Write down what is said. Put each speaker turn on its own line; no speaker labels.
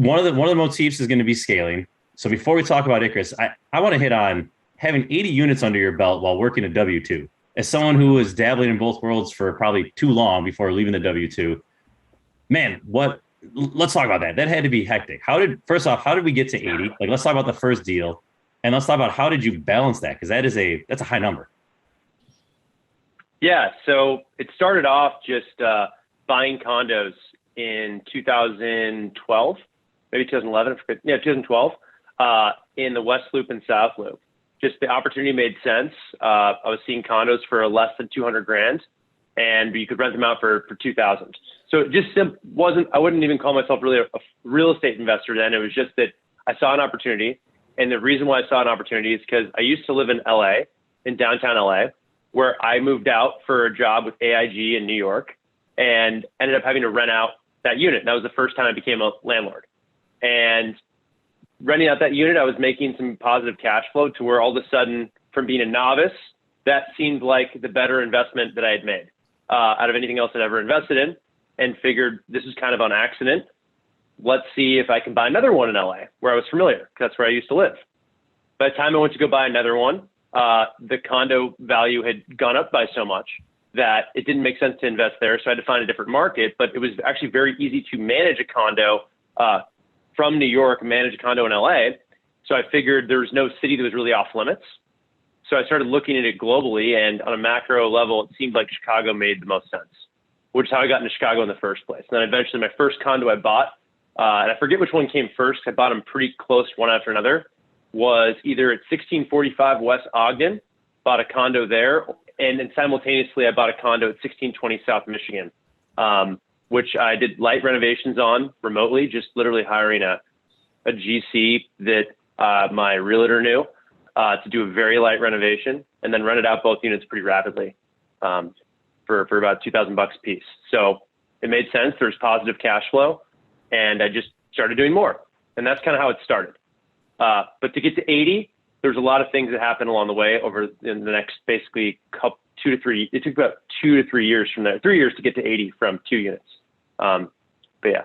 one of the motifs is going to be scaling. So before we talk about Icarus, I want to hit on having 80 units under your belt while working a W-2. As someone who was dabbling in both worlds for probably too long before leaving the W-2, man, let's talk about that. That had to be hectic. First off, how did we get to 80? Like, let's talk about the first deal, and let's talk about how did you balance that? Because that's a high number.
Yeah, so it started off just buying condos in 2012, maybe 2011, 2012, in the West Loop and South Loop. Just the opportunity made sense. I was seeing condos for less than 200 grand, and you could rent them out for 2,000. So it just wasn't, I wouldn't even call myself really a real estate investor then. It was just that I saw an opportunity. And the reason why I saw an opportunity is because I used to live in LA, in downtown LA, where I moved out for a job with AIG in New York and ended up having to rent out that unit. That was the first time I became a landlord. And renting out that unit, I was making some positive cash flow to where all of a sudden, from being a novice, that seemed like the better investment that I had made out of anything else I'd ever invested in, and figured this is kind of on accident. Let's see if I can buy another one in LA where I was familiar, because that's where I used to live. By the time I went to go buy another one, the condo value had gone up by so much that it didn't make sense to invest there. So I had to find a different market, but it was actually very easy to manage a condo from New York, manage a condo in LA. So I figured there was no city that was really off limits. So I started looking at it globally, and on a macro level, it seemed like Chicago made the most sense, which is how I got into Chicago in the first place. And then eventually my first condo I bought, and I forget which one came first, I bought them pretty close one after another, was either at 1645 West Ogden, bought a condo there, and then simultaneously I bought a condo at 1620 South Michigan, which I did light renovations on remotely, just literally hiring a GC that my realtor knew to do a very light renovation, and then rented out both units pretty rapidly for about $2,000 a piece. So it made sense. There's positive cash flow, and I just started doing more. And that's kind of how it started. But to get to 80, there's a lot of things that happened along the way over in the next basically it took about 2 to 3 years from there, 3 years to get to 80 from 2 units. But yeah.